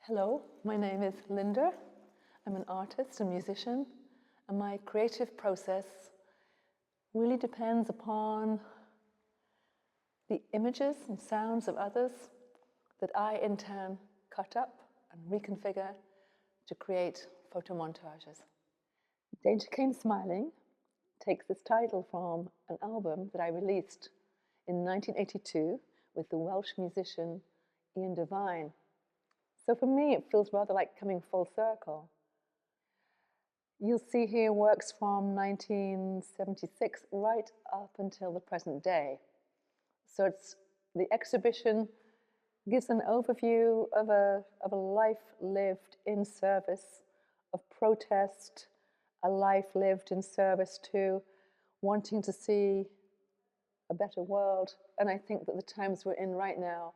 Hello, my name is Linder. I'm an artist and musician, and my creative process really depends upon the images and sounds of others that I in turn cut up and reconfigure to create photo montages. Danger Came Smiling takes its title from an album that I released in 1982 with the Welsh musician Ian Devine. So for me, it feels rather like coming full circle. You'll see here works from 1976 right up until the present day. So the exhibition gives an overview of a life lived in service of protest, a life lived in service to wanting to see a better world. And I think that the times we're in right now,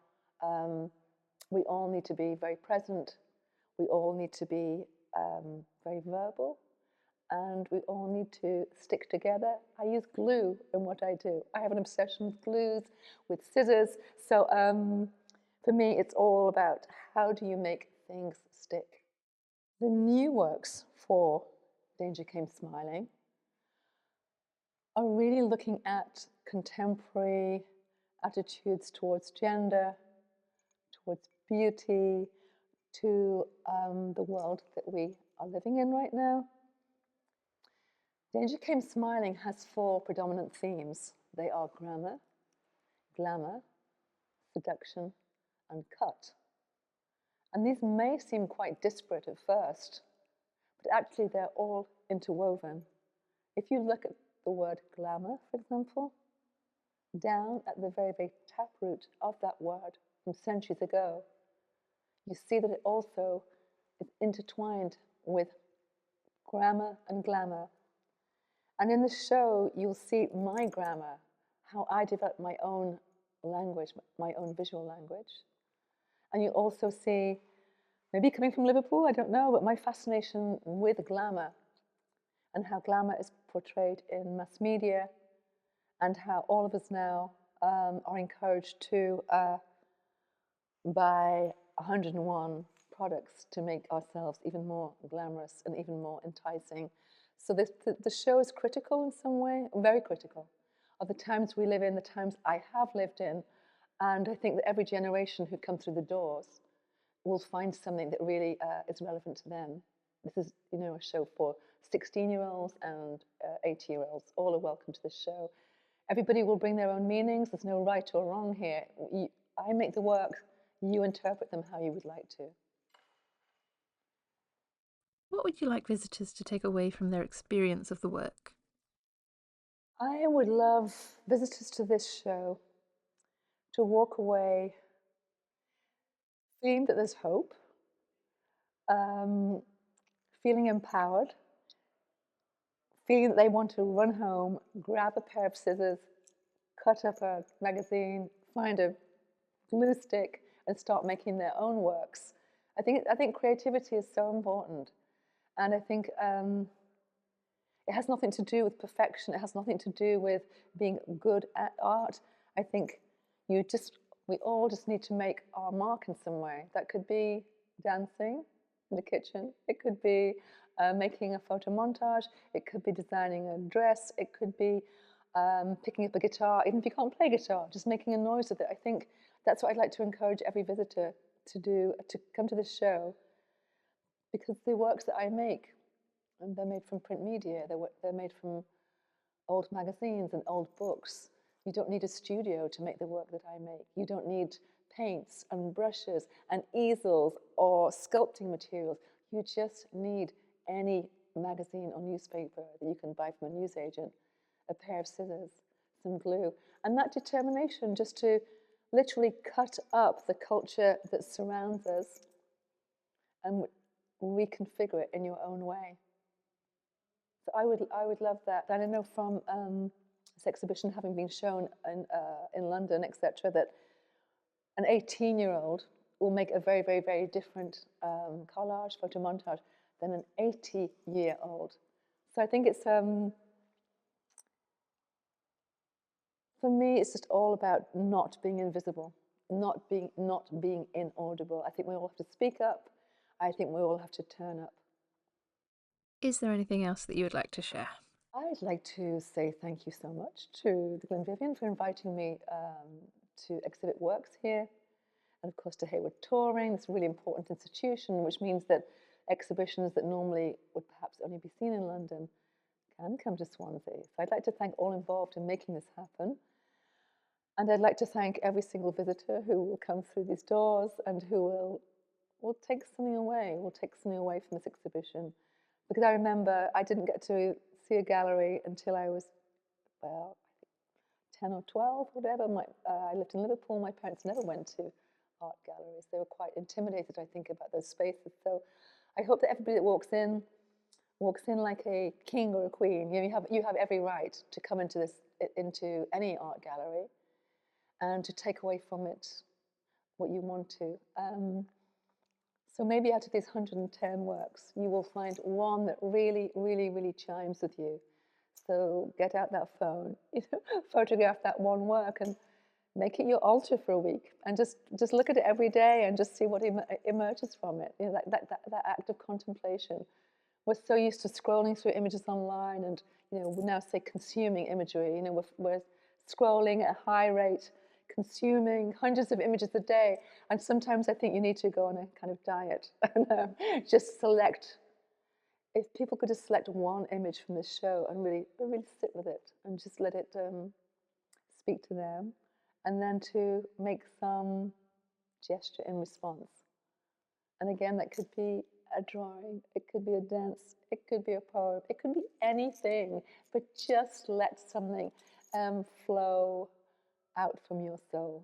we all need to be very present. We all need to be very verbal. And we all need to stick together. I use glue in what I do. I have an obsession with glues, with scissors. So for me, it's all about how do you make things stick. The new works for Danger Came Smiling are really looking at contemporary attitudes towards gender, towards beauty, to the world that we are living in right now. Danger Came Smiling has four predominant themes. They are grammar, glamour, seduction, and cut. And these may seem quite disparate at first, but actually they're all interwoven. If you look at the word glamour, for example, down at the very, very taproot of that word from centuries ago, you see that it also is intertwined with grammar and glamour. And in the show, you'll see my grammar, how I develop my own language, my own visual language. And you also see, maybe coming from Liverpool, I don't know, but my fascination with glamour and how glamour is portrayed in mass media and how all of us now are encouraged to buy 101 products to make ourselves even more glamorous and even more enticing. So the show is critical in some way, very critical, of the times we live in, the times I have lived in. And I think that every generation who comes through the doors will find something that really is relevant to them. This is, a show for 16-year-olds and 80-year-olds. All are welcome to this show. Everybody will bring their own meanings. There's no right or wrong here. I make the work. You interpret them how you would like to. What would you like visitors to take away from their experience of the work? I would love visitors to this show to walk away feeling that there's hope, feeling empowered, feeling that they want to run home, grab a pair of scissors, cut up a magazine, find a glue stick, and start making their own works. I think creativity is so important, and I think it has nothing to do with perfection. It has nothing to do with being good at art. I think we all just need to make our mark in some way. That could be dancing in the kitchen. It could be making a photo montage. It could be designing a dress. It could be picking up a guitar. Even if you can't play guitar, just making a noise with it. I think that's what I'd like to encourage every visitor to do, to come to this show, because the works that I make, and they're made from print media, they're made from old magazines and old books. You don't need a studio to make the work that I make. You don't need paints and brushes and easels or sculpting materials. You just need any magazine or newspaper that you can buy from a newsagent, a pair of scissors, some glue, and that determination just to literally cut up the culture that surrounds us and reconfigure it in your own way. So I would love that. And I know from this exhibition having been shown in London, etc., that an 18-year-old will make a very, very, very different collage, photo montage than an 80-year-old. So I think it's, for me, it's just all about not being invisible, not being inaudible. I think we all have to speak up. I think we all have to turn up. Is there anything else that you would like to share? I'd like to say thank you so much to the Glynn Vivian for inviting me to exhibit works here, and of course to Hayward Touring, this really important institution, which means that exhibitions that normally would perhaps only be seen in London can come to Swansea. So I'd like to thank all involved in making this happen. And I'd like to thank every single visitor who will come through these doors and who will take something away, from this exhibition. Because I remember I didn't get to see a gallery until I was, well, I think 10 or 12, whatever. I lived in Liverpool. My parents never went to art galleries. They were quite intimidated, I think, about those spaces. So I hope that everybody that walks in like a king or a queen. You have every right to come into any art gallery and to take away from it what you want to. So maybe out of these 110 works, you will find one that really, really, really chimes with you. So get out that phone, photograph that one work and make it your altar for a week, and just look at it every day and just see what emerges from it. That act of contemplation. We're so used to scrolling through images online, and we now say consuming imagery. We're scrolling at a high rate, consuming hundreds of images a day, and sometimes I think you need to go on a kind of diet and just select. If people could just select one image from this show and really sit with it and just let it speak to them, and then to make some gesture in response. And again, that could be a drawing, it could be a dance, it could be a poem, it could be anything, but just let something flow out from your soul.